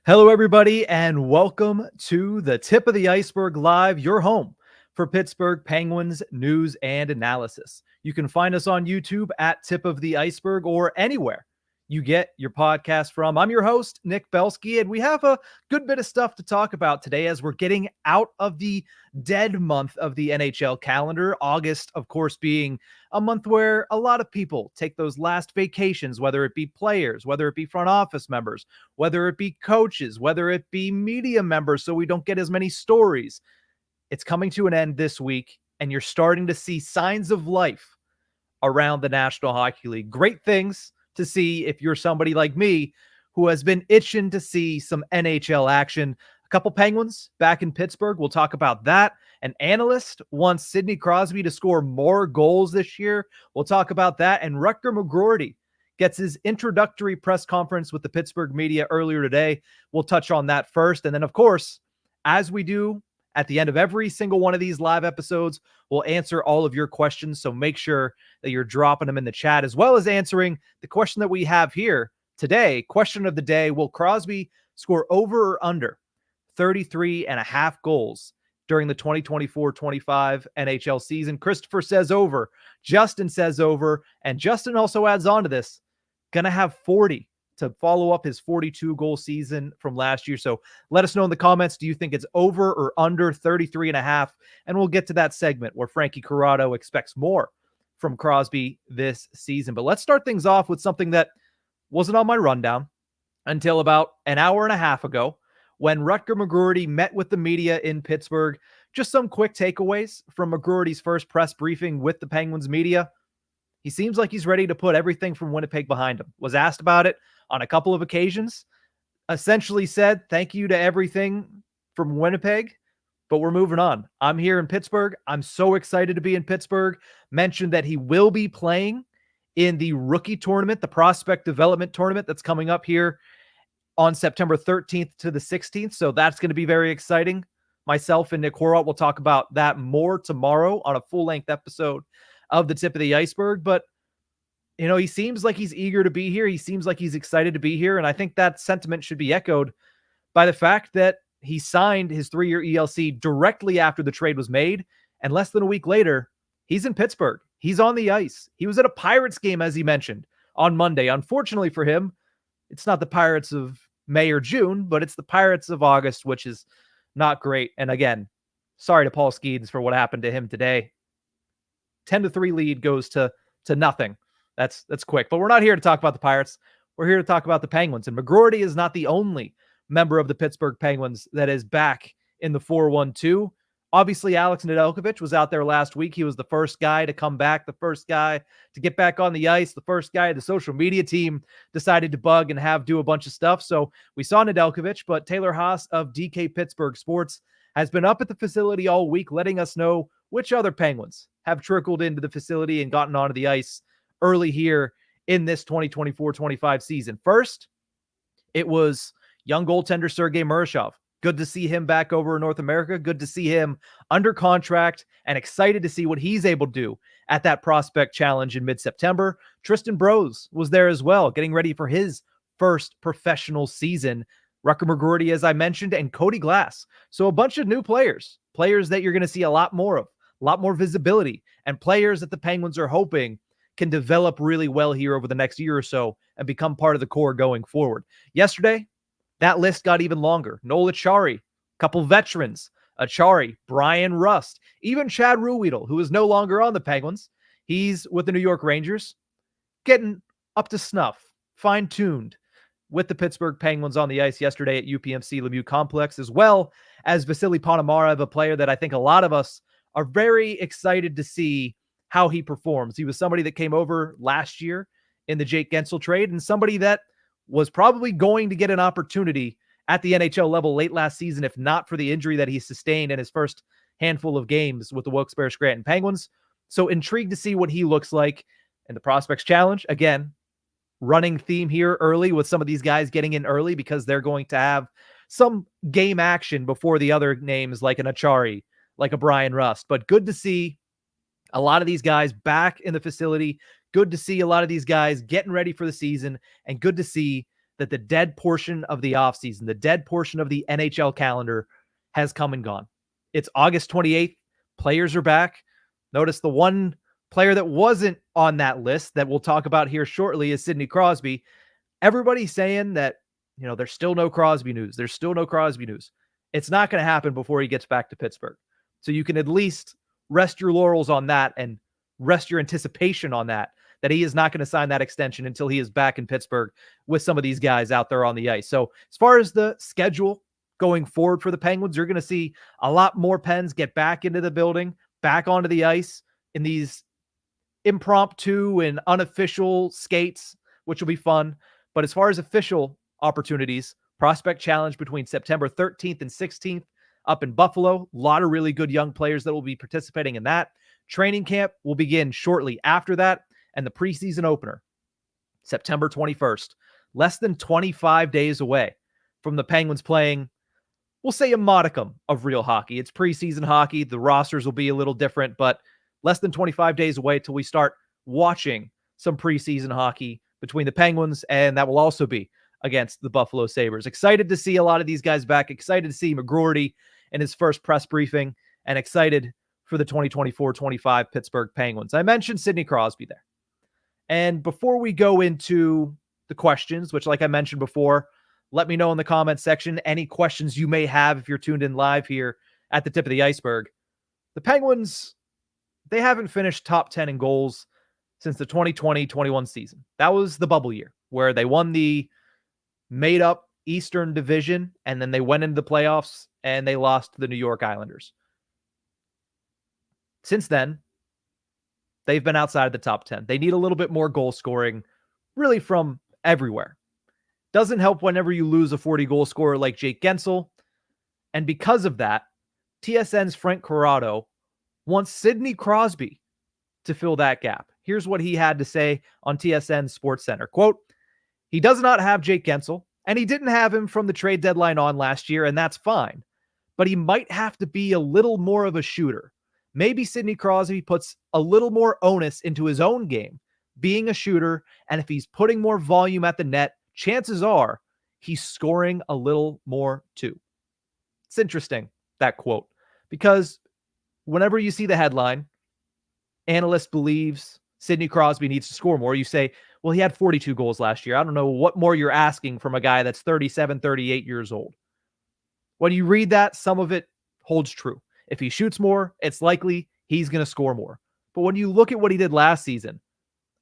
Hello, everybody, and welcome to the Tip of the Iceberg Live, your home for Pittsburgh Penguins news and analysis. You can find us on YouTube at Tip of the Iceberg or anywhere you get your podcast from. I'm your host, Nick Belsky, and we have a good bit of stuff to talk about today as we're getting out of the dead month of the NHL calendar. August, of course, being a month where a lot of people take those last vacations, whether it be players, whether it be front office members, whether it be coaches, whether it be media members, so we don't get as many stories. It's coming to an end this week, and you're starting to see signs of life around the National Hockey League. Great things to see if you're somebody like me who has been itching to see some NHL action. A couple Penguins back in Pittsburgh. We'll talk about that. An analyst wants Sidney Crosby to score more goals this year. We'll talk about that. And Rutger McGroarty gets his introductory press conference with the Pittsburgh media earlier today. We'll touch on that first. And then, of course, as we do at the end of every single one of these live episodes, we'll answer all of your questions. So make sure that you're dropping them in the chat, as well as answering the question that we have here today. Question of the day: will Crosby score over or under 33 and a half goals during the 2024-25 NHL season? Christopher says over. Justin says over. And Justin also adds on to this, going to have 40 to follow up his 42-goal season from last year. So let us know in the comments, do you think it's over or under 33 and a half? And we'll get to that segment where Frankie Corrado expects more from Crosby this season. But let's start things off with something that wasn't on my rundown until about an hour and a half ago when Rutger McGroarty met with the media in Pittsburgh. Just some quick takeaways from McGroarty's first press briefing with the Penguins media. He seems like he's ready to put everything from Winnipeg behind him. Was asked about it on a couple of occasions. Essentially said, thank you to everything from Winnipeg, but we're moving on. I'm here in Pittsburgh. I'm so excited to be in Pittsburgh. Mentioned that he will be playing in the rookie tournament, the prospect development tournament that's coming up here on September 13th to the 16th. So that's going to be very exciting. Myself and Nick Horwat will talk about that more tomorrow on a full-length episode of the Tip of the Iceberg. But, you know, he seems like he's eager to be here. He seems like he's excited to be here. And I think that sentiment should be echoed by the fact that he signed his 3-year ELC directly after the trade was made. And less than a week later, he's in Pittsburgh. He's on the ice. He was at a Pirates game, as he mentioned, on Monday. Unfortunately for him, it's not the Pirates of May or June, but it's the Pirates of August, which is not great. And again, sorry to Paul Skeens for what happened to him today. 10-3 lead goes to nothing. That's quick. But we're not here to talk about the Pirates. We're here to talk about the Penguins. And McGroarty is not the only member of the Pittsburgh Penguins that is back in the 4-1-2. Obviously, Alex Nedeljkovic was out there last week. He was the first guy to come back, the first guy to get back on the ice, the first guy the social media team decided to bug and do a bunch of stuff. So we saw Nedeljkovic, but Taylor Haas of DK Pittsburgh Sports has been up at the facility all week, letting us know which other Penguins have trickled into the facility and gotten onto the ice early here in this 2024-25 season. First, it was young goaltender Sergei Murashov. Good to see him back over in North America. Good to see him under contract and excited to see what he's able to do at that prospect challenge in mid-September. Tristan Brose was there as well, getting ready for his first professional season. Rutger McGroarty, as I mentioned, and Cody Glass. So a bunch of new players that you're going to see a lot more of, a lot more visibility, and players that the Penguins are hoping can develop really well here over the next year or so and become part of the core going forward. Yesterday, that list got even longer. Noel Acciari, a couple veterans, Acciari, Brian Rust, even Chad Ruhwedel, who is no longer on the Penguins. He's with the New York Rangers, getting up to snuff, fine-tuned with the Pittsburgh Penguins on the ice yesterday at UPMC Lemieux Complex, as well as Vasily Ponomarev, a player that I think a lot of us are very excited to see how he performs. He was somebody that came over last year in the Jake Gensel trade and somebody that was probably going to get an opportunity at the NHL level late last season, if not for the injury that he sustained in his first handful of games with the Wilkes-Barre Scranton Penguins. So intrigued to see what he looks like in the Prospects Challenge. Again, running theme here early with some of these guys getting in early because they're going to have some game action before the other names like an Acciari, like a Brian Rust. But good to see a lot of these guys back in the facility. Good to see a lot of these guys getting ready for the season, and good to see that the dead portion of the offseason, the dead portion of the NHL calendar has come and gone. It's August 28th. Players are back. Notice the one player that wasn't on that list that we'll talk about here shortly is Sidney Crosby. Everybody's saying that, there's still no Crosby news. There's still no Crosby news. It's not going to happen before he gets back to Pittsburgh. So you can at least rest your laurels on that and rest your anticipation on that he is not going to sign that extension until he is back in Pittsburgh with some of these guys out there on the ice. So as far as the schedule going forward for the Penguins, you're going to see a lot more Pens get back into the building, back onto the ice in these impromptu and unofficial skates, which will be fun. But as far as official opportunities, Prospect Challenge between September 13th and 16th up in Buffalo. A lot of really good young players that will be participating in that. Training camp will begin shortly after that. And the preseason opener, September 21st, less than 25 days away from the Penguins playing, we'll say, a modicum of real hockey. It's preseason hockey. The rosters will be a little different, but less than 25 days away till we start watching some preseason hockey between the Penguins, and that will also be against the Buffalo Sabres. Excited to see a lot of these guys back. Excited to see McGroarty in his first press briefing, and excited for the 2024-25 Pittsburgh Penguins. I mentioned Sidney Crosby there. And before we go into the questions, which, like I mentioned before, let me know in the comments section any questions you may have if you're tuned in live here at the tip of the iceberg. The Penguins, they haven't finished top 10 in goals since the 2020-21 season. That was the bubble year where they won the made-up Eastern Division, and then they went into the playoffs and they lost to the New York Islanders. Since then, they've been outside of the top 10. They need a little bit more goal scoring, really from everywhere. Doesn't help whenever you lose a 40-goal scorer like Jake Gensel. And because of that, TSN's Frank Corrado wants Sidney Crosby to fill that gap. Here's what he had to say on TSN Sports Center. Quote, "He does not have Jake Gensel, and he didn't have him from the trade deadline on last year, and that's fine. But he might have to be a little more of a shooter. Maybe Sidney Crosby puts a little more onus into his own game, being a shooter, and if he's putting more volume at the net, chances are he's scoring a little more too." It's interesting, that quote, because whenever you see the headline, analyst believes Sidney Crosby needs to score more, you say, well, he had 42 goals last year. I don't know what more you're asking from a guy that's 37, 38 years old. When you read that, some of it holds true. If he shoots more, it's likely he's going to score more. But when you look at what he did last season,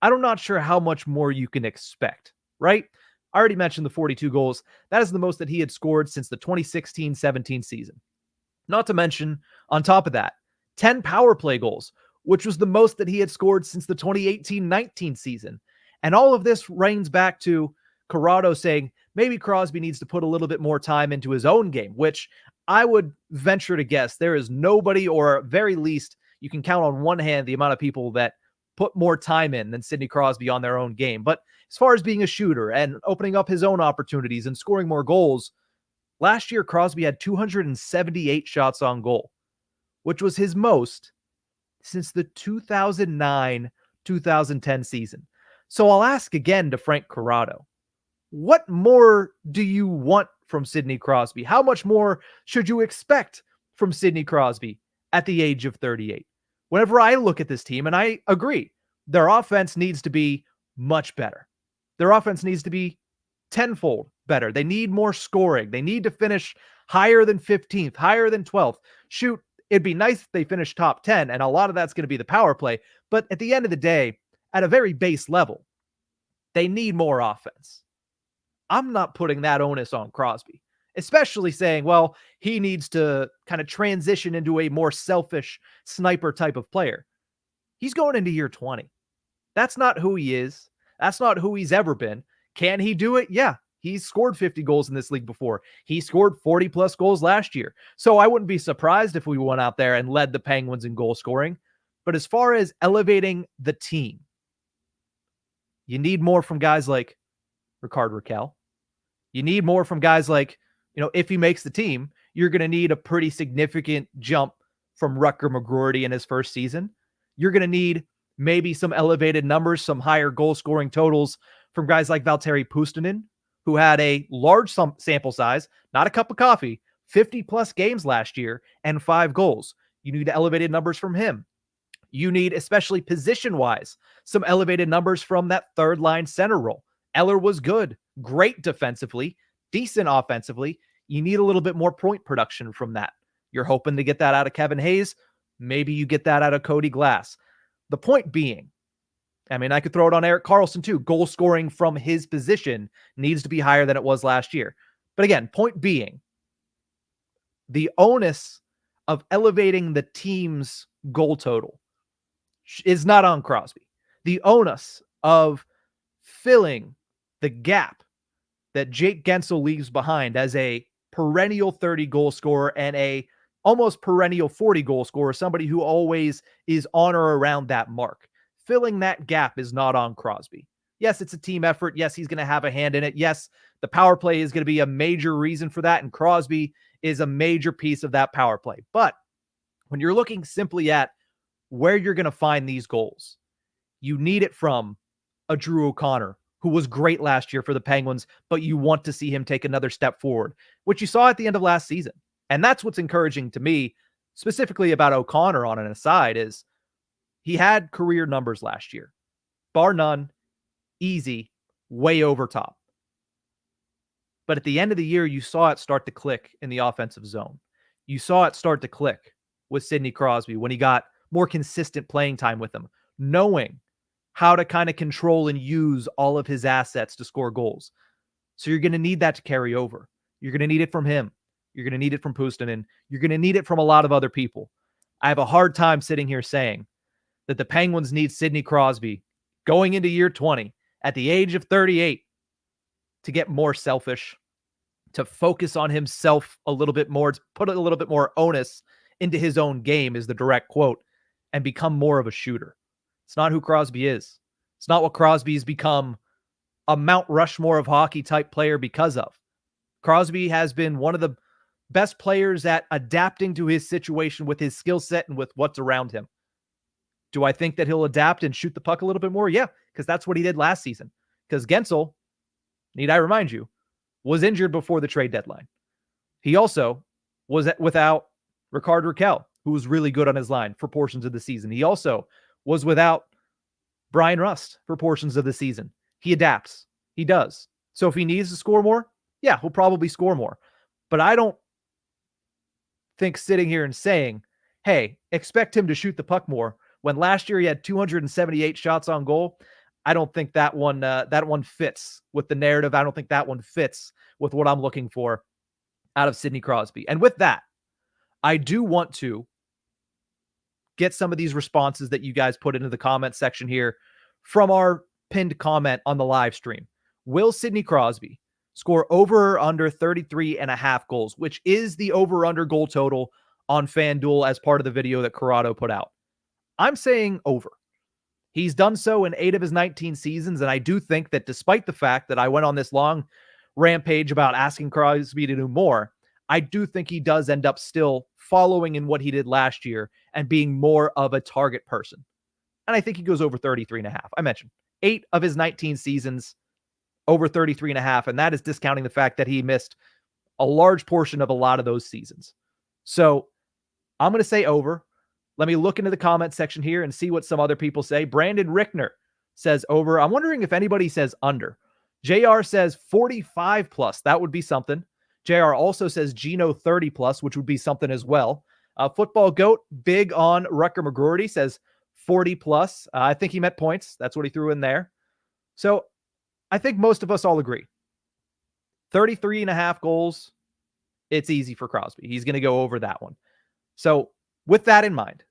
I'm not sure how much more you can expect, right? I already mentioned the 42 goals. That is the most that he had scored since the 2016-17 season. Not to mention, on top of that, 10 power play goals, which was the most that he had scored since the 2018-19 season. And all of this reigns back to Corrado saying maybe Crosby needs to put a little bit more time into his own game, which I would venture to guess there is nobody, or at very least you can count on one hand the amount of people that put more time in than Sidney Crosby on their own game. But as far as being a shooter and opening up his own opportunities and scoring more goals, last year Crosby had 278 shots on goal, which was his most since the 2009-2010 season. So I'll ask again to Frank Corrado, what more do you want from Sidney Crosby? How much more should you expect from Sidney Crosby at the age of 38? Whenever I look at this team, and I agree, their offense needs to be much better. Their offense needs to be tenfold better. They need more scoring. They need to finish higher than 15th, higher than 12th. Shoot, it'd be nice if they finish top 10, and a lot of that's going to be the power play. But at the end of the day, at a very base level, they need more offense. I'm not putting that onus on Crosby, especially saying, well, he needs to kind of transition into a more selfish sniper type of player. He's going into year 20. That's not who he is. That's not who he's ever been. Can he do it? Yeah. He's scored 50 goals in this league before. He scored 40 plus goals last year. So I wouldn't be surprised if we went out there and led the Penguins in goal scoring. But as far as elevating the team, you need more from guys like Rickard Rakell. You need more from guys like, if he makes the team, you're going to need a pretty significant jump from Rutger McGroarty in his first season. You're going to need maybe some elevated numbers, some higher goal scoring totals from guys like Valtteri Puustinen, who had a large sample size, not a cup of coffee, 50 plus games last year and 5 goals. You need elevated numbers from him. You need, especially position-wise, some elevated numbers from that third line center role. Eller was good, great defensively, decent offensively. You need a little bit more point production from that. You're hoping to get that out of Kevin Hayes. Maybe you get that out of Cody Glass. The point being, I mean, I could throw it on Erik Karlsson too. Goal scoring from his position needs to be higher than it was last year. But again, point being, the onus of elevating the team's goal total is not on Crosby. The onus of filling the gap that Jake Guentzel leaves behind as a perennial 30 goal scorer and a almost perennial 40 goal scorer, somebody who always is on or around that mark. Filling that gap is not on Crosby. Yes, it's a team effort. Yes, he's going to have a hand in it. Yes, the power play is going to be a major reason for that, and Crosby is a major piece of that power play. But when you're looking simply at where you're going to find these goals, you need it from a Drew O'Connor, who was great last year for the Penguins, but you want to see him take another step forward, which you saw at the end of last season. And that's what's encouraging to me, specifically about O'Connor on an aside, is he had career numbers last year. Bar none, easy, way over top. But at the end of the year, you saw it start to click in the offensive zone. You saw it start to click with Sidney Crosby when he got more consistent playing time with him, knowing how to kind of control and use all of his assets to score goals. So you're going to need that to carry over. You're going to need it from him. You're going to need it from Puustinen. You're going to need it from a lot of other people. I have a hard time sitting here saying that the Penguins need Sidney Crosby going into year 20 at the age of 38 to get more selfish, to focus on himself a little bit more, to put a little bit more onus into his own game, is the direct quote, and become more of a shooter. It's not who Crosby is. It's not what Crosby's become a Mount Rushmore of hockey type player because of. Crosby has been one of the best players at adapting to his situation with his skill set and with what's around him. Do I think that he'll adapt and shoot the puck a little bit more? Yeah, because that's what he did last season. Because Guentzel, need I remind you, was injured before the trade deadline. He also was without Rickard Rakell, who was really good on his line for portions of the season. He also was without Brian Rust for portions of the season. He adapts. He does. So if he needs to score more, yeah, he'll probably score more. But I don't think sitting here and saying, hey, expect him to shoot the puck more, when last year he had 278 shots on goal. I don't think that one fits with the narrative. I don't think that one fits with what I'm looking for out of Sidney Crosby. And with that, I do want to get some of these responses that you guys put into the comment section here from our pinned comment on the live stream. Will Sidney Crosby score over or under 33.5 goals, which is the over-under goal total on FanDuel as part of the video that Corrado put out? I'm saying over. He's done so in 8 of his 19 seasons, and I do think that despite the fact that I went on this long rampage about asking Crosby to do more, I do think he does end up still following in what he did last year and being more of a target person. And I think he goes over 33.5. I mentioned 8 of his 19 seasons over 33.5, and that is discounting the fact that he missed a large portion of a lot of those seasons. So I'm going to say over. Let me look into the comment section here and see what some other people say. Brandon Rickner says over. I'm wondering if anybody says under. JR says 45 plus. That would be something. JR also says Gino 30 plus, which would be something as well. Football Goat, big on Rucker McGroarty, says 40 plus. I think he meant points. That's what he threw in there. So I think most of us all agree. 33.5 goals. It's easy for Crosby. He's going to go over that one. So with that in mind,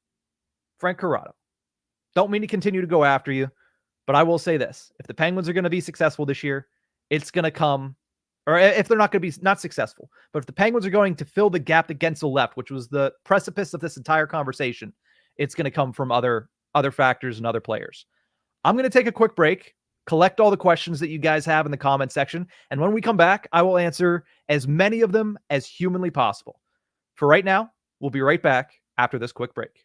Frank Corrado, don't mean to continue to go after you, but I will say this. If the Penguins are going to be successful this year, it's going to come, or if they're not going to be not successful, but if the Penguins are going to fill the gap that Guentzel left, which was the precipice of this entire conversation, it's going to come from other factors and other players. I'm going to take a quick break, collect all the questions that you guys have in the comment section, and when we come back, I will answer as many of them as humanly possible. For right now, we'll be right back after this quick break.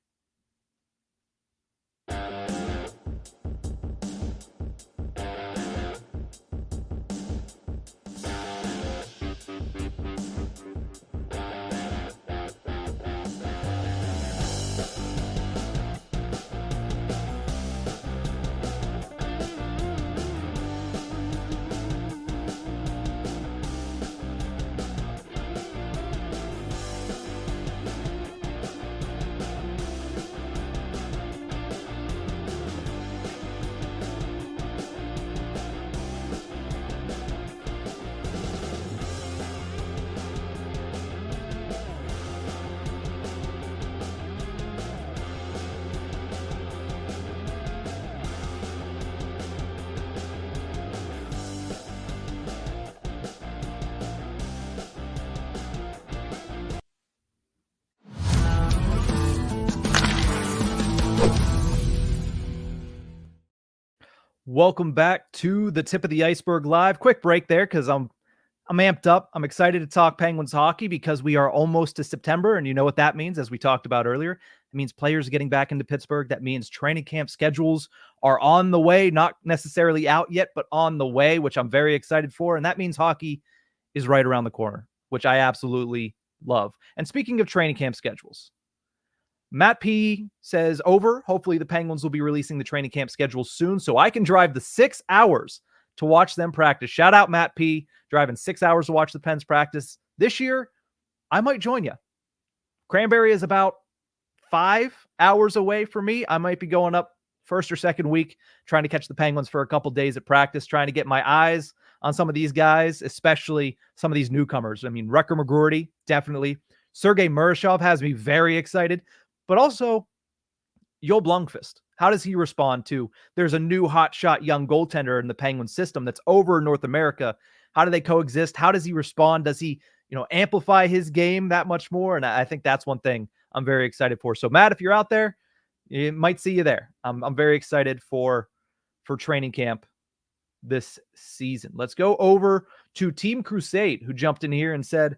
Welcome back to the Tip of the Ice-Burgh Live. Quick break there because I'm amped up. I'm excited to talk Penguins hockey because we are almost to September, and you know what that means, as we talked about earlier. It means players getting back into Pittsburgh. That means training camp schedules are on the way, not necessarily out yet, but on the way, which I'm very excited for. And that means hockey is right around the corner, which I absolutely love. And speaking of training camp schedules, Matt P says over. Hopefully the Penguins will be releasing the training camp schedule soon so I can drive the 6 hours to watch them practice. Shout out Matt P, driving 6 hours to watch the Pens practice. This year, I might join you. Cranberry is about 5 hours away from me. I might be going up first or second week, trying to catch the Penguins for a couple days at practice, trying to get my eyes on some of these guys, especially some of these newcomers. I mean, Rutger McGroarty, definitely. Sergei Murashov has me very excited. But also, Joel Blomqvist. How does he respond to there's a new hotshot young goaltender in the Penguin system that's over in North America? How do they coexist? How does he respond? Does he, amplify his game that much more? And I think that's one thing I'm very excited for. So, Matt, if you're out there, you might see you there. I'm very excited for training camp this season. Let's go over to Team Crusade, who jumped in here and said,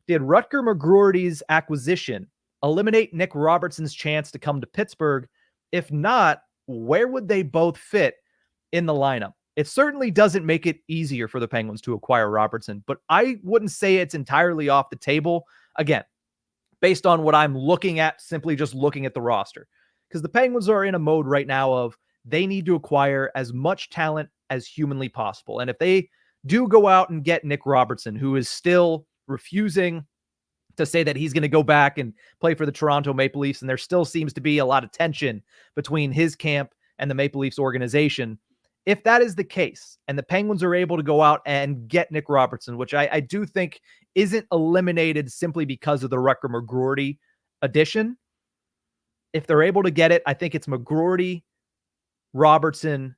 did Rutger McGroarty's acquisition eliminate Nick Robertson's chance to come to Pittsburgh? If not, where would they both fit in the lineup? It certainly doesn't make it easier for the Penguins to acquire Robertson, but I wouldn't say it's entirely off the table. Again, based on what I'm looking at, simply just looking at the roster, because the Penguins are in a mode right now of they need to acquire as much talent as humanly possible. And if they do go out and get Nick Robertson, who is still refusing to say that he's going to go back and play for the Toronto Maple Leafs, and there still seems to be a lot of tension between his camp and the Maple Leafs organization. If that is the case, and the Penguins are able to go out and get Nick Robertson, which I do think isn't eliminated simply because of the Rutger McGroarty addition, if they're able to get it, I think it's McGroarty, Robertson,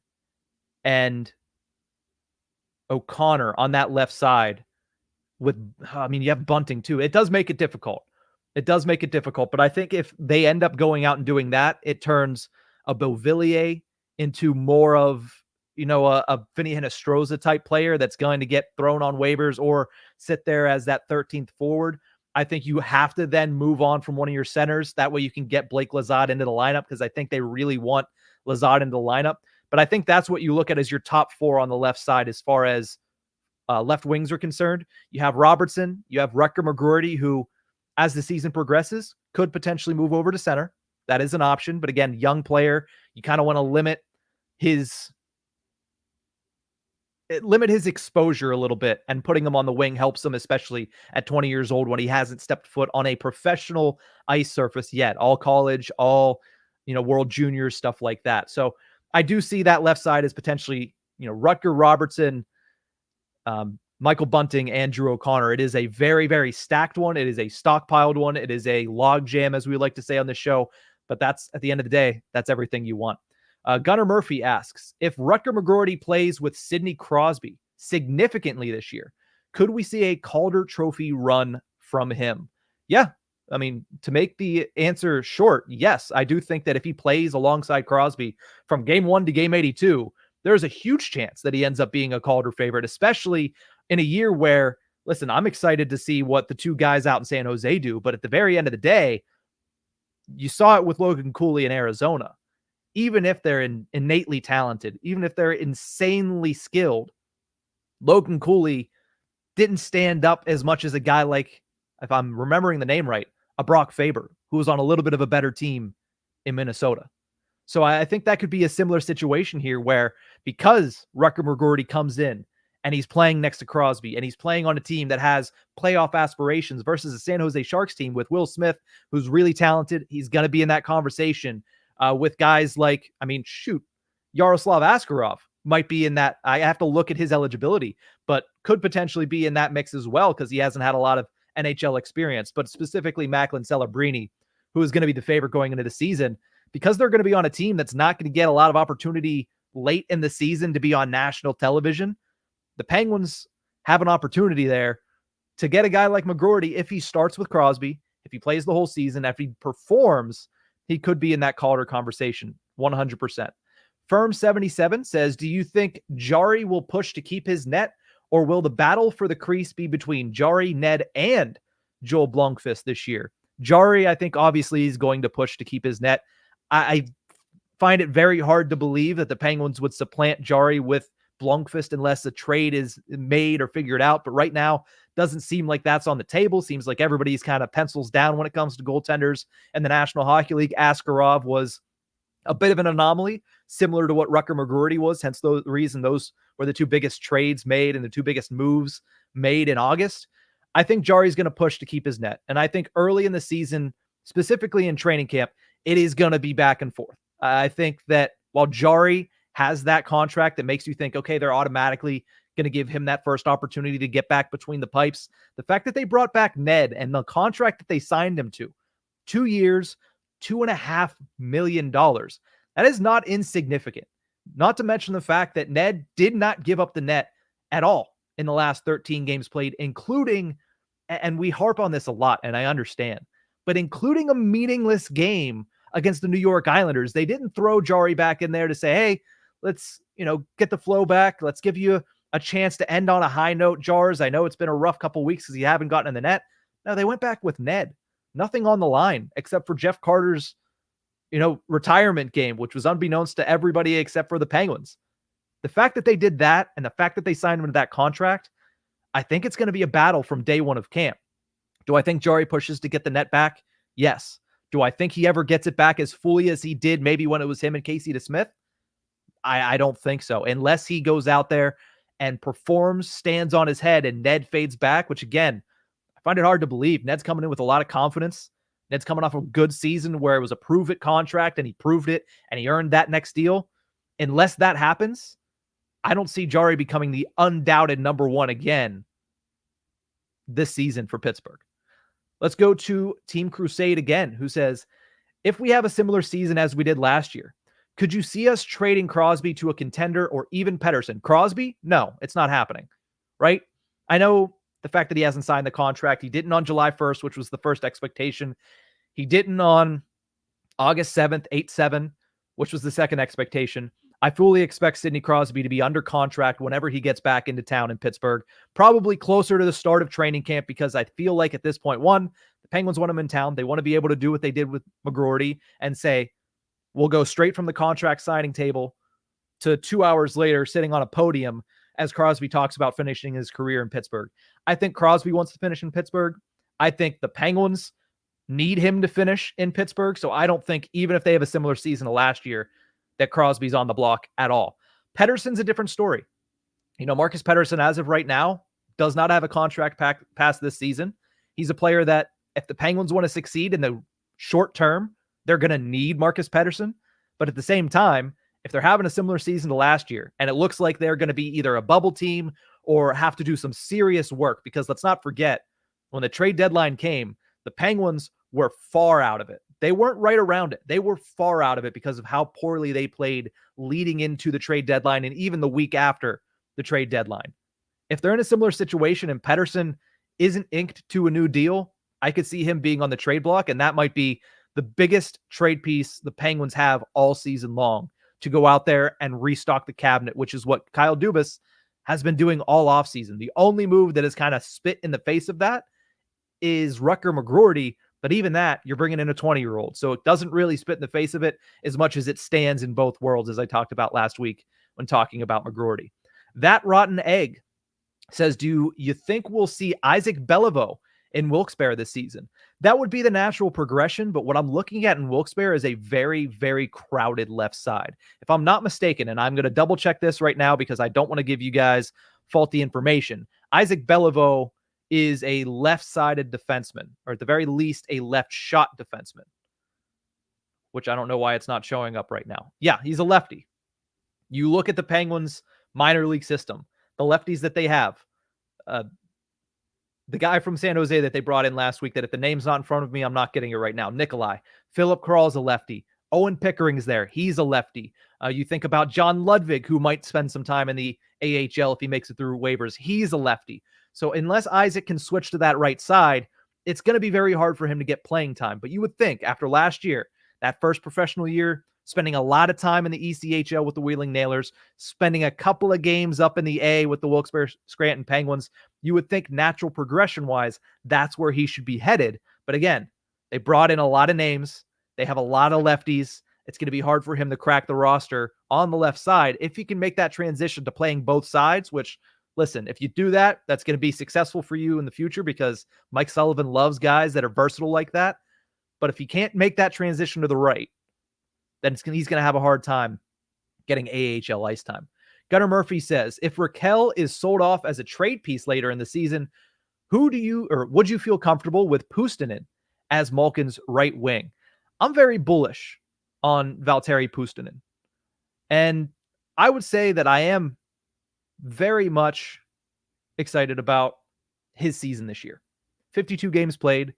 and O'Connor on that left side. You have Bunting too. It does make it difficult. But I think if they end up going out and doing that, it turns a Beauvillier into more of, a Vinny Hinostroza type player that's going to get thrown on waivers or sit there as that 13th forward. I think you have to then move on from one of your centers. That way you can get Blake Lizotte into the lineup, because I think they really want Lizotte into the lineup. But I think that's what you look at as your top four on the left side as far as left wings are concerned. You have Robertson, you have Rutger McGroarty, who, as the season progresses, could potentially move over to center. That is an option. But again, young player, you kind of want to limit his exposure a little bit, and putting him on the wing helps him, especially at 20 years old when he hasn't stepped foot on a professional ice surface yet. All college, all, World Juniors, stuff like that. So I do see that left side as potentially, Rutger, Robertson, Michael Bunting, Andrew O'Connor. It is a very, very stacked one. It is a stockpiled one. It is a log jam, as we like to say on the show. But that's, at the end of the day, that's everything you want. Gunnar Murphy asks, if Rutger McGroarty plays with Sidney Crosby significantly this year, could we see a Calder Trophy run from him? Yeah. To make the answer short, yes. I do think that if he plays alongside Crosby from game 1 to game 82, there's a huge chance that he ends up being a Calder favorite, especially in a year where, listen, I'm excited to see what the two guys out in San Jose do, but at the very end of the day, you saw it with Logan Cooley in Arizona. Even if they're innately talented, even if they're insanely skilled, Logan Cooley didn't stand up as much as a guy like, if I'm remembering the name right, a Brock Faber, who was on a little bit of a better team in Minnesota. So I think that could be a similar situation here where, because Rutger McGroarty comes in and he's playing next to Crosby and he's playing on a team that has playoff aspirations versus a San Jose Sharks team with Will Smith, who's really talented, he's going to be in that conversation with guys like, Yaroslav Askarov might be in that. I have to look at his eligibility, but could potentially be in that mix as well, because he hasn't had a lot of NHL experience, but specifically Macklin Celebrini, who is going to be the favorite going into the season, because they're going to be on a team that's not going to get a lot of opportunity late in the season to be on national television. The Penguins have an opportunity there to get a guy like McGroarty. If he starts with Crosby, if he plays the whole season, if he performs, he could be in that Calder conversation 100%. Firm77 says, do you think Jari will push to keep his net, or will the battle for the crease be between Jari, Ned, and Joel Blomqvist this year? Jari, I think, obviously is going to push to keep his net. I find it very hard to believe that the Penguins would supplant Jari with Blomqvist unless a trade is made or figured out. But right now, doesn't seem like that's on the table. Seems like everybody's kind of pencils down when it comes to goaltenders in the National Hockey League. Askarov was a bit of an anomaly, similar to what Rutger McGroarty was. Hence the reason those were the two biggest trades made and the two biggest moves made in August. I think Jari's going to push to keep his net. And I think early in the season, specifically in training camp, it is going to be back and forth. I think that while Jari has that contract that makes you think, okay, they're automatically going to give him that first opportunity to get back between the pipes. The fact that they brought back Ned and the contract that they signed him to, 2 years, $2.5 million, that is not insignificant. Not to mention the fact that Ned did not give up the net at all in the last 13 games played, including, and we harp on this a lot, and I understand, but including a meaningless game against the New York Islanders. They didn't throw Jari back in there to say, hey, let's, get the flow back. Let's give you a chance to end on a high note, Jars. I know it's been a rough couple weeks because you haven't gotten in the net. No, they went back with Ned. Nothing on the line except for Jeff Carter's, retirement game, which was unbeknownst to everybody except for the Penguins. The fact that they did that and the fact that they signed him to that contract, I think it's going to be a battle from day one of camp. Do I think Jari pushes to get the net back? Yes. Do I think he ever gets it back as fully as he did maybe when it was him and Casey DeSmith? I don't think so. Unless he goes out there and performs, stands on his head, and Ned fades back, which again, I find it hard to believe. Ned's coming in with a lot of confidence. Ned's coming off a good season where it was a prove-it contract, and he proved it, and he earned that next deal. Unless that happens, I don't see Jari becoming the undoubted number one again this season for Pittsburgh. Let's go to Team Crusade again, who says, if we have a similar season as we did last year, could you see us trading Crosby to a contender or even Pettersson? Crosby? No, it's not happening, right? I know the fact that he hasn't signed the contract. He didn't on July 1st, which was the first expectation. He didn't on August 7th, 8-7, which was the second expectation. I fully expect Sidney Crosby to be under contract whenever he gets back into town in Pittsburgh, probably closer to the start of training camp, because I feel like at this point, one, the Penguins want him in town. They want to be able to do what they did with McGroarty and say, we'll go straight from the contract signing table to 2 hours later sitting on a podium as Crosby talks about finishing his career in Pittsburgh. I think Crosby wants to finish in Pittsburgh. I think the Penguins need him to finish in Pittsburgh. So I don't think, even if they have a similar season to last year, that Crosby's on the block at all. Pettersson's a different story. Marcus Pettersson, as of right now, does not have a contract past this season. He's a player that if the Penguins want to succeed in the short term, they're going to need Marcus Pettersson. But at the same time, if they're having a similar season to last year, and it looks like they're going to be either a bubble team or have to do some serious work, because let's not forget, when the trade deadline came, the Penguins were far out of it. They weren't right around it. They were far out of it because of how poorly they played leading into the trade deadline and even the week after the trade deadline. If they're in a similar situation and Pettersson isn't inked to a new deal, I could see him being on the trade block, and that might be the biggest trade piece the Penguins have all season long, to go out there and restock the cabinet, which is what Kyle Dubas has been doing all offseason. The only move that has kind of spit in the face of that is Rutger McGroarty, but even that, you're bringing in a 20-year-old. So it doesn't really spit in the face of it as much as it stands in both worlds, as I talked about last week when talking about McGroarty. That Rotten Egg says, do you think we'll see Isaac Beliveau in Wilkes-Barre this season? That would be the natural progression, but what I'm looking at in Wilkes-Barre is a very, very crowded left side. If I'm not mistaken, and I'm going to double check this right now because I don't want to give you guys faulty information, Isaac Beliveau is a left-sided defenseman, or at the very least, a left-shot defenseman, which I don't know why it's not showing up right now. Yeah, he's a lefty. You look at the Penguins minor league system, the lefties that they have, the guy from San Jose that they brought in last week, that if the name's not in front of me, I'm not getting it right now, Nikolai. Philip Kral's a lefty. Owen Pickering's there. He's a lefty. You think about John Ludwig, who might spend some time in the AHL if he makes it through waivers. He's a lefty. So unless Isaac can switch to that right side, it's going to be very hard for him to get playing time. But you would think after last year, that first professional year, spending a lot of time in the ECHL with the Wheeling Nailers, spending a couple of games up in the A with the Wilkes-Barre Scranton Penguins. You would think natural progression-wise, that's where he should be headed. But again, they brought in a lot of names. They have a lot of lefties. It's going to be hard for him to crack the roster on the left side. If he can make that transition to playing both sides, which, listen, if you do that, that's going to be successful for you in the future because Mike Sullivan loves guys that are versatile like that. But if he can't make that transition to the right, then he's going to have a hard time getting AHL ice time. Gunnar Murphy says, if Raquel is sold off as a trade piece later in the season, would you feel comfortable with Puustinen as Malkin's right wing? I'm very bullish on Valtteri Puustinen. And I would say that I am very much excited about his season this year. 52 games played.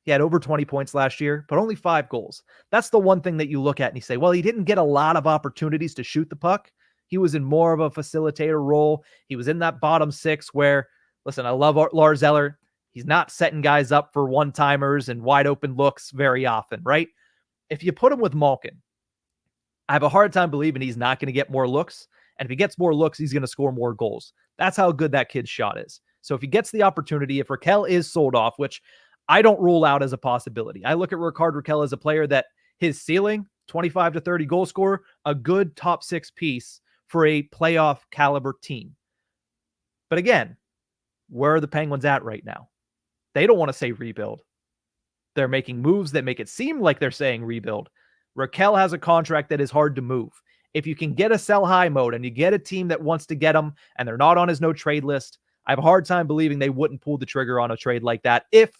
He had over 20 points last year, but only 5 goals. That's the one thing that you look at and you say, well, he didn't get a lot of opportunities to shoot the puck. He was in more of a facilitator role. He was in that bottom 6 where, listen, I love Lars Eller. He's not setting guys up for one-timers and wide open looks very often, right? If you put him with Malkin, I have a hard time believing he's not going to get more looks. And if he gets more looks, he's going to score more goals. That's how good that kid's shot is. So if he gets the opportunity, if Raquel is sold off, which I don't rule out as a possibility. I look at Rickard Raquel as a player that his ceiling, 25 to 30 goal scorer, a good top 6 piece for a playoff caliber team. But again, where are the Penguins at right now? They don't want to say rebuild. They're making moves that make it seem like they're saying rebuild. Raquel has a contract that is hard to move. If you can get a sell high mode and you get a team that wants to get him and they're not on his no trade list, I have a hard time believing they wouldn't pull the trigger on a trade like that if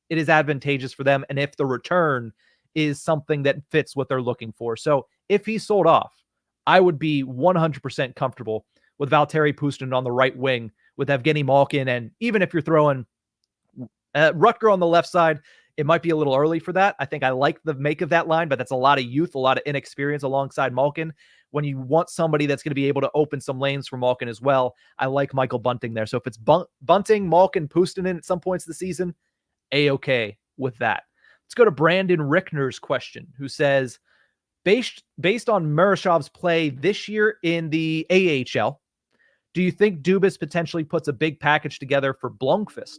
it is advantageous for them and if the return is something that fits what they're looking for. So if he's sold off, I would be 100% comfortable with Valtteri Puustinen on the right wing with Evgeny Malkin. And even if you're throwing Rutger on the left side, it might be a little early for that. I think I like the make of that line, but that's a lot of youth, a lot of inexperience alongside Malkin. When you want somebody that's going to be able to open some lanes for Malkin as well, I like Michael Bunting there. So if it's Bunting, Malkin, Puustinen at some points of the season, A-okay with that. Let's go to Brandon Rickner's question, who says, based on Murashov's play this year in the AHL, do you think Dubas potentially puts a big package together for Blomqvist?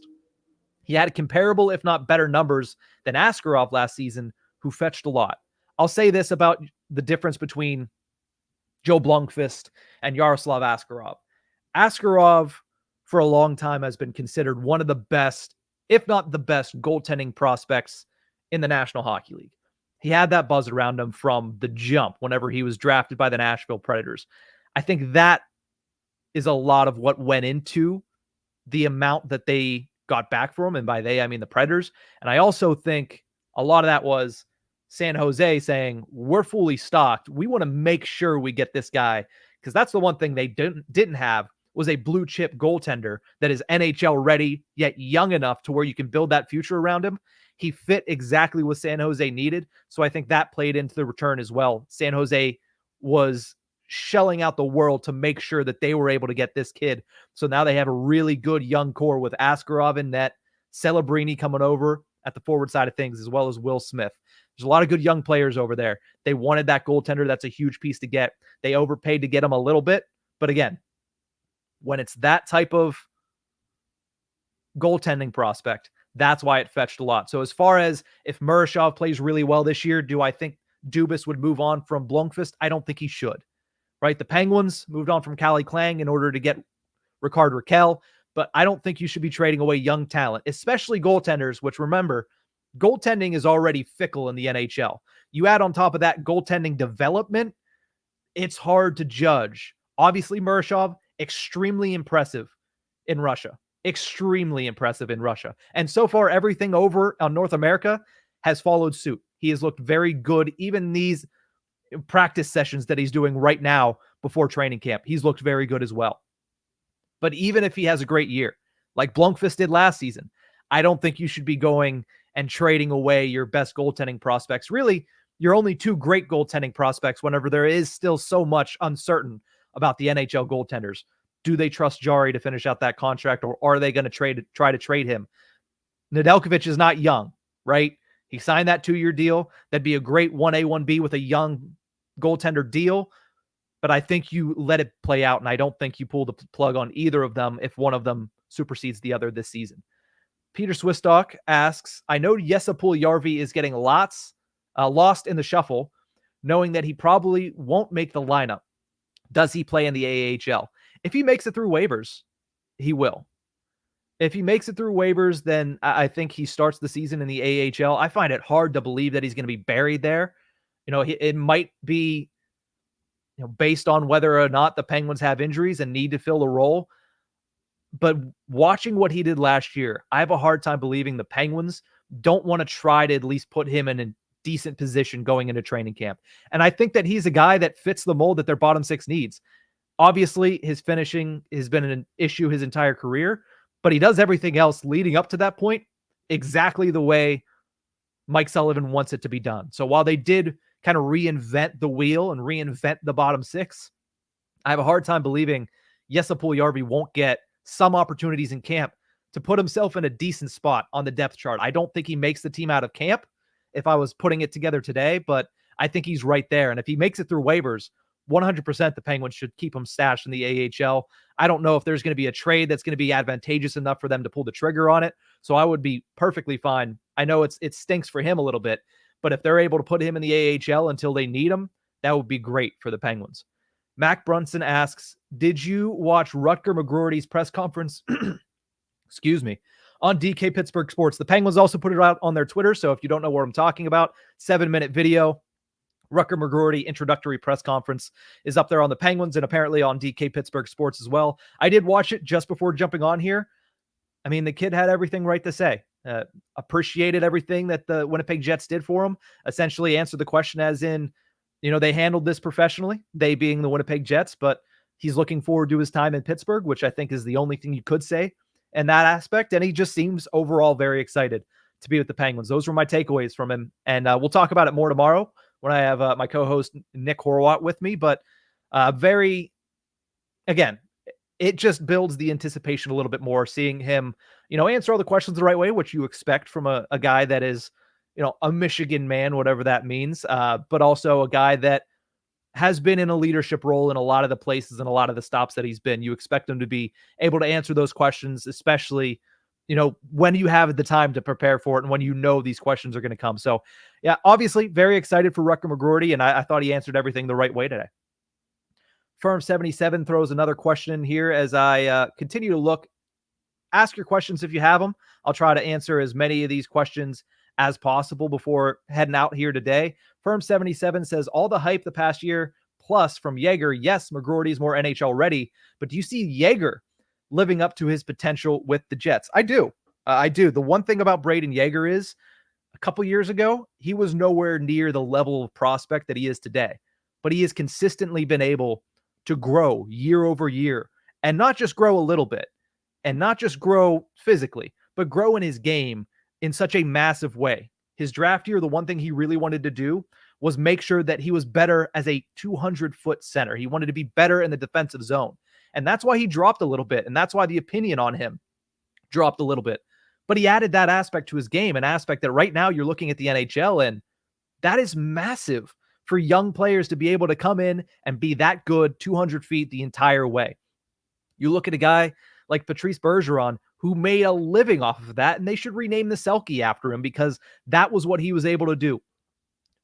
He had comparable, if not better, numbers than Askarov last season, who fetched a lot. I'll say this about the difference between Joe Blomqvist and Yaroslav Askarov. Askarov, for a long time, has been considered one of the best, if not the best, goaltending prospects in the National Hockey League. He had that buzz around him from the jump whenever he was drafted by the Nashville Predators. I think that is a lot of what went into the amount that they got back for him. And by they, I mean the Predators. And I also think a lot of that was San Jose saying, we're fully stocked. We want to make sure we get this guy. Because that's the one thing they didn't have was a blue chip goaltender that is NHL ready, yet young enough to where you can build that future around him. He fit exactly what San Jose needed. So I think that played into the return as well. San Jose was shelling out the world to make sure that they were able to get this kid. So now they have a really good young core with Askarov in net, Celebrini coming over at the forward side of things, as well as Will Smith. There's a lot of good young players over there. They wanted that goaltender. That's a huge piece to get. They overpaid to get him a little bit. But again, when it's that type of goaltending prospect, that's why it fetched a lot. So as far as if Murashov plays really well this year, do I think Dubas would move on from Blomqvist? I don't think he should. Right? The Penguins moved on from Calle Klang in order to get Rickard Raquel, but I don't think you should be trading away young talent, especially goaltenders, which, remember, goaltending is already fickle in the NHL. You add on top of that goaltending development, it's hard to judge. Obviously, Murashov, extremely impressive in Russia. Extremely impressive in Russia. And so far, everything over on North America has followed suit. He has looked very good. Even these practice sessions that he's doing right now before training camp, he's looked very good as well. But even if he has a great year, like Blomqvist did last season, I don't think you should be going and trading away your best goaltending prospects. Really, your only 2 great goaltending prospects whenever there is still so much uncertain about the NHL goaltenders. Do they trust Jari to finish out that contract, or are they going to try to trade him? Nedeljkovic is not young, right? He signed that 2-year deal. That'd be a great 1A, 1B with a young goaltender deal, but I think you let it play out, and I don't think you pull the plug on either of them if one of them supersedes the other this season. Peter Swistalk asks, I know Jesse Puljujärvi is getting lost in the shuffle, knowing that he probably won't make the lineup. Does he play in the AHL? If he makes it through waivers, he will. If he makes it through waivers, then I think he starts the season in the AHL. I find it hard to believe that he's going to be buried there. It might be based on whether or not the Penguins have injuries and need to fill a role. But watching what he did last year, I have a hard time believing the Penguins don't want to try to at least put him in a decent position going into training camp. And I think that he's a guy that fits the mold that their bottom six needs. Obviously, his finishing has been an issue his entire career, but he does everything else leading up to that point exactly the way Mike Sullivan wants it to be done. So while they did kind of reinvent the wheel and reinvent the bottom six, I have a hard time believing Jesse Puljujärvi won't get some opportunities in camp to put himself in a decent spot on the depth chart. I don't think he makes the team out of camp if I was putting it together today, but I think he's right there. And if he makes it through waivers, 100% the Penguins should keep him stashed in the AHL. I don't know if there's going to be a trade that's going to be advantageous enough for them to pull the trigger on it. So I would be perfectly fine. I know it stinks for him a little bit, but if they're able to put him in the AHL until they need him, that would be great for the Penguins. Mac Brunson asks, did you watch Rutger McGroarty's press conference? Excuse me. On DK Pittsburgh Sports. The Penguins also put it out on their Twitter. So if you don't know what I'm talking about, 7-minute video. Rutger McGroarty introductory press conference is up there on the Penguins and apparently on DK Pittsburgh Sports as well. I did watch it just before jumping on here. I mean, the kid had everything right to say. Appreciated everything that the Winnipeg Jets did for him. Essentially answered the question as in, they handled this professionally, they being the Winnipeg Jets, but he's looking forward to his time in Pittsburgh, which I think is the only thing you could say in that aspect. And he just seems overall very excited to be with the Penguins. Those were my takeaways from him. And we'll talk about it more tomorrow when I have my co-host Nick Horwat with me. But again, it just builds the anticipation a little bit more, seeing him, answer all the questions the right way, which you expect from a guy that is, a Michigan man, whatever that means, but also a guy that has been in a leadership role in a lot of the places and a lot of the stops that he's been. You expect him to be able to answer those questions, especially, when you have the time to prepare for it and when these questions are going to come. So, yeah, obviously very excited for Rutger McGroarty, and I thought he answered everything the right way today. Firm77 throws another question in here as I continue to look. Ask your questions if you have them. I'll try to answer as many of these questions as possible before heading out here today. Firm77 says, all the hype the past year plus from Jaeger. Yes, McGroarty is more NHL ready, but do you see Jaeger living up to his potential with the Jets? I do. I do. The one thing about Braden Jaeger is a couple years ago, he was nowhere near the level of prospect that he is today, but he has consistently been able to grow year over year, and not just grow a little bit and not just grow physically, but grow in his game in such a massive way. His draft year, the one thing he really wanted to do was make sure that he was better as a 200-foot center. He wanted to be better in the defensive zone. And that's why he dropped a little bit. And that's why the opinion on him dropped a little bit. But he added that aspect to his game, an aspect that right now you're looking at the NHL, and that is massive for young players to be able to come in and be that good 200 feet the entire way. You look at a guy like Patrice Bergeron, who made a living off of that, and they should rename the Selke after him because that was what he was able to do.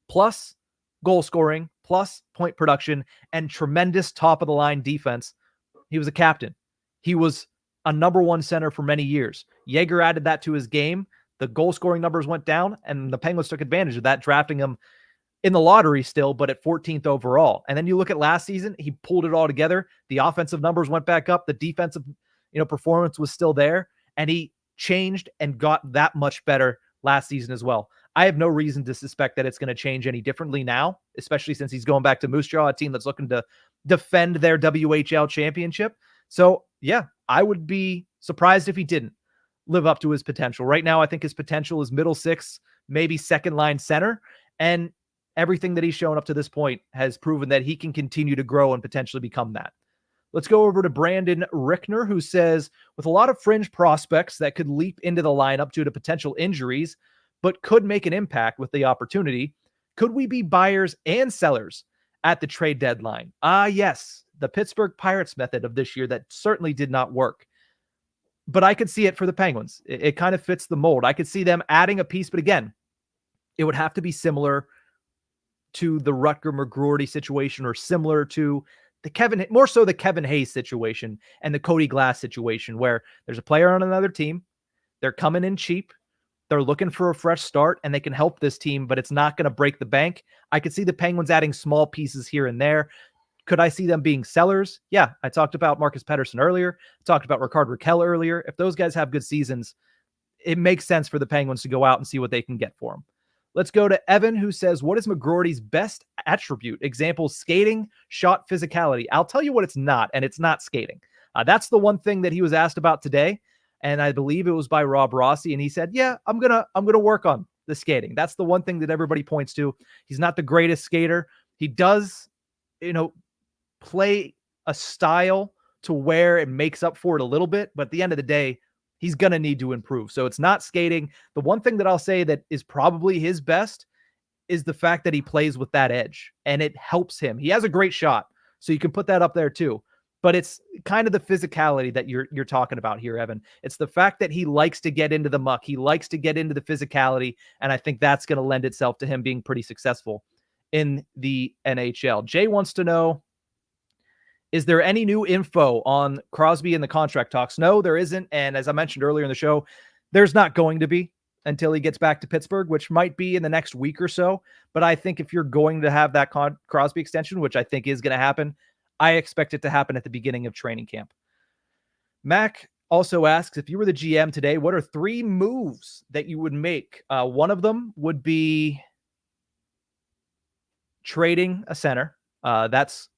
Plus goal scoring, plus point production, and tremendous top-of-the-line defense. He was a captain. He was a number one center for many years. Jaeger added that to his game. The goal-scoring numbers went down, and the Penguins took advantage of that, drafting him in the lottery still, but at 14th overall. And then you look at last season, he pulled it all together. The offensive numbers went back up. The defensive performance was still there, and he changed and got that much better last season as well. I have no reason to suspect that it's going to change any differently now, especially since he's going back to Moose Jaw, a team that's looking to defend their WHL championship. So yeah, I would be surprised if he didn't live up to his potential. Right now, I think his potential is middle six, maybe second line center, and everything that he's shown up to this point has proven that he can continue to grow and potentially become that. Let's go over to Brandon Rickner, who says, with a lot of fringe prospects that could leap into the lineup due to potential injuries, but could make an impact with the opportunity, could we be buyers and sellers at the trade deadline. Yes, the Pittsburgh Pirates method of this year that certainly did not work. But I could see it for the Penguins. It kind of fits the mold. I could see them adding a piece, but again, it would have to be similar to the Rutger McGroarty situation or similar to more so the Kevin Hayes situation and the Cody Glass situation, where there's a player on another team. They're coming in cheap. They're looking for a fresh start, and they can help this team, but it's not going to break the bank. I could see the Penguins adding small pieces here and there. Could I see them being sellers? Yeah, I talked about Marcus Pettersson earlier. I talked about Rickard Rakell earlier. If those guys have good seasons, it makes sense for the Penguins to go out and see what they can get for them. Let's go to Evan, who says, what is McGroarty's best attribute? Example, skating, shot, physicality. I'll tell you what it's not, and it's not skating. That's the one thing that he was asked about today, and I believe it was by Rob Rossi, and he said, yeah, I'm gonna work on the skating. That's the one thing that everybody points to. He's not the greatest skater. He does, play a style to where it makes up for it a little bit, but at the end of the day, he's going to need to improve. So it's not skating. The one thing that I'll say that is probably his best is the fact that he plays with that edge, and it helps him. He has a great shot, so you can put that up there too. But it's kind of the physicality that you're talking about here, Evan. It's the fact that he likes to get into the muck. He likes to get into the physicality, and I think that's going to lend itself to him being pretty successful in the NHL. Jay wants to know, is there any new info on Crosby and the contract talks? No, there isn't. And as I mentioned earlier in the show, there's not going to be until he gets back to Pittsburgh, which might be in the next week or so. But I think if you're going to have that Crosby extension, which I think is going to happen, I expect it to happen at the beginning of training camp. Mac also asks, if you were the GM today, what are 3 moves that you would make? One of them would be trading a center. That's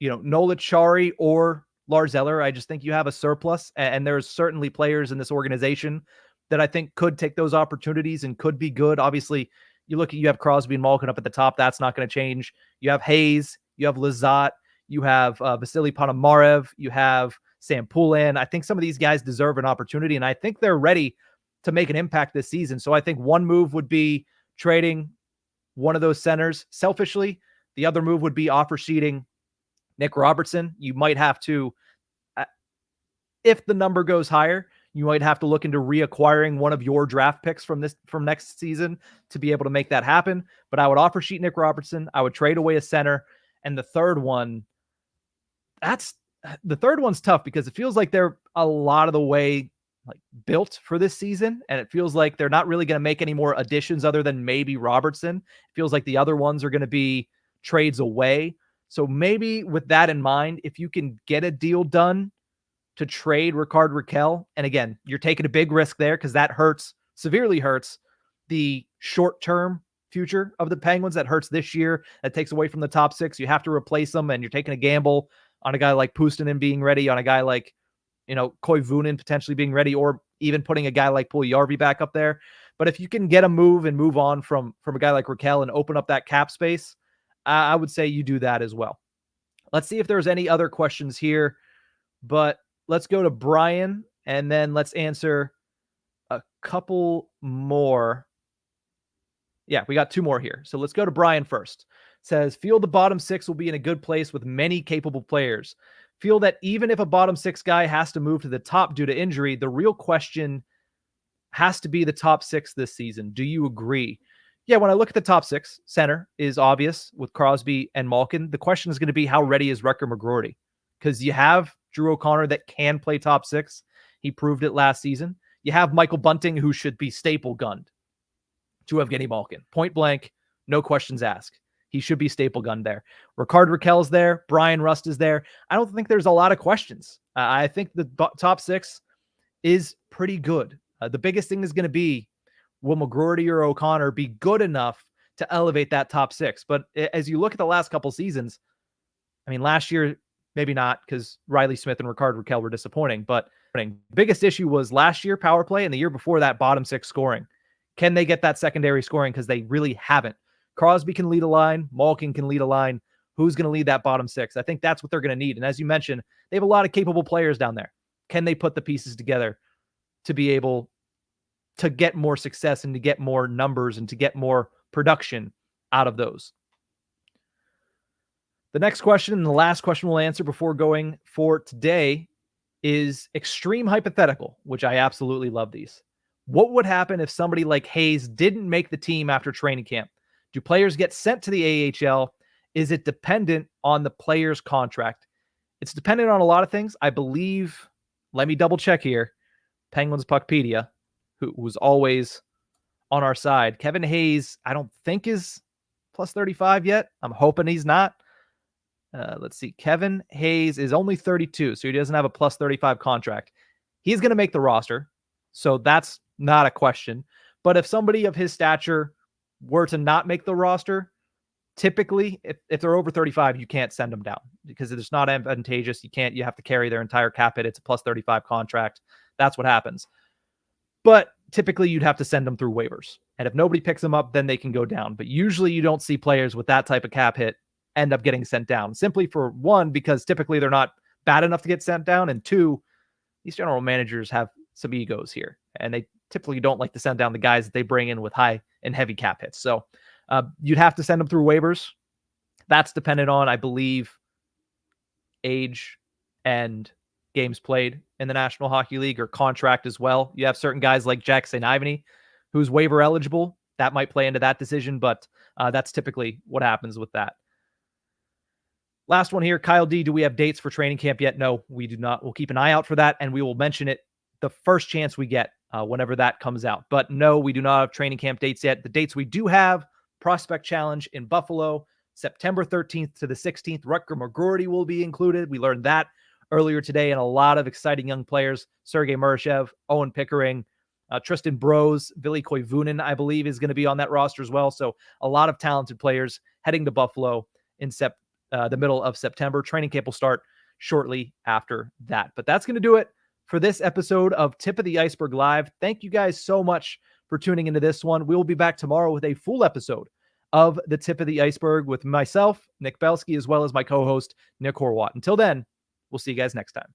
Nola Chari or Lars Eller. I just think you have a surplus, and there's certainly players in this organization that I think could take those opportunities and could be good. Obviously, you have Crosby and Malkin up at the top. That's not going to change. You have Hayes, you have Lizotte, you have Vasily Ponomarev, you have Sam Poulin. I think some of these guys deserve an opportunity, and I think they're ready to make an impact this season. So I think one move would be trading one of those centers selfishly. The other move would be offer sheeting Nick Robertson. You might have to, if the number goes higher, you might have to look into reacquiring one of your draft picks from next season to be able to make that happen. But I would offer sheet Nick Robertson. I would trade away a center. And the third one's tough because it feels like they're a lot of the way built for this season. And it feels like they're not really going to make any more additions other than maybe Robertson. It feels like the other ones are going to be trades away. So maybe with that in mind, if you can get a deal done to trade Rickard Rakell, and again, you're taking a big risk there because that severely hurts the short-term future of the Penguins. That hurts this year. That takes away from the top 6. You have to replace them, and you're taking a gamble on a guy like Puustinen being ready, on a guy like, Koivunen potentially being ready, or even putting a guy like Puljujarvi back up there. But if you can get a move and move on from a guy like Rakell and open up that cap space, I would say you do that as well. Let's see if there's any other questions here, but let's go to Brian, and then let's answer a couple more. Yeah, we got 2 more here. So let's go to Brian first. Says, feel the bottom 6 will be in a good place with many capable players. Feel that even if a bottom 6 guy has to move to the top due to injury, the real question has to be the top 6 this season. Do you agree? Yeah, when I look at the top 6, center is obvious with Crosby and Malkin. The question is going to be, how ready is Rutger McGroarty? Because you have Drew O'Connor that can play top 6. He proved it last season. You have Michael Bunting, who should be staple gunned to Evgeny Malkin. Point blank, no questions asked. He should be staple gunned there. Rickard Rakell's there. Brian Rust is there. I don't think there's a lot of questions. I think the top 6 is pretty good. The biggest thing is going to be, will McGroarty or O'Connor be good enough to elevate that top 6? But as you look at the last couple seasons, I mean, last year, maybe not, because Riley Smith and Rickard Rakell were disappointing. But the biggest issue was last year power play, and the year before that bottom 6 scoring. Can they get that secondary scoring? Because they really haven't. Crosby can lead a line. Malkin can lead a line. Who's going to lead that bottom 6? I think that's what they're going to need. And as you mentioned, they have a lot of capable players down there. Can they put the pieces together to be able to get more success and to get more numbers and to get more production out of those? The next question and the last question we'll answer before going for today is extreme hypothetical, which I absolutely love these. What would happen if somebody like Hayes didn't make the team after training camp? Do players get sent to the AHL? Is it dependent on the player's contract? It's dependent on a lot of things. I believe, let me double check here, Penguins Puckpedia, who's always on our side. Kevin Hayes, I don't think is plus 35 yet. I'm hoping he's not. Let's see. Kevin Hayes is only 32, so he doesn't have a plus 35 contract. He's going to make the roster, so that's not a question. But if somebody of his stature were to not make the roster, typically, if they're over 35, you can't send them down because it's not advantageous. You have to carry their entire cap hit. It's a plus 35 contract. That's what happens. But typically, you'd have to send them through waivers. And if nobody picks them up, then they can go down. But usually, you don't see players with that type of cap hit end up getting sent down. Simply for one, because typically they're not bad enough to get sent down. And two, these general managers have some egos here. And they typically don't like to send down the guys that they bring in with high and heavy cap hits. So you'd have to send them through waivers. That's dependent on, I believe, age and games played in the National Hockey League or contract as well. You have certain guys like Jack St. Ivany, who's waiver eligible. That might play into that decision, but that's typically what happens with that. Last one here, Kyle D. Do we have dates for training camp yet? No, we do not. We'll keep an eye out for that, and we will mention it the first chance we get whenever that comes out. But no, we do not have training camp dates yet. The dates we do have, Prospect Challenge in Buffalo, September 13th to the 16th. Rutger McGroarty will be included. We learned that earlier today, and a lot of exciting young players. Sergei Murashev, Owen Pickering, Tristan Brose, Ville Koivunen, I believe, is going to be on that roster as well. So a lot of talented players heading to Buffalo in the middle of September. Training camp will start shortly after that. But that's going to do it for this episode of Tip of the Ice-Burgh Live. Thank you guys so much for tuning into this one. We will be back tomorrow with a full episode of the Tip of the Ice-Burgh with myself, Nick Belsky, as well as my co-host, Nick Horwat. Until then, we'll see you guys next time.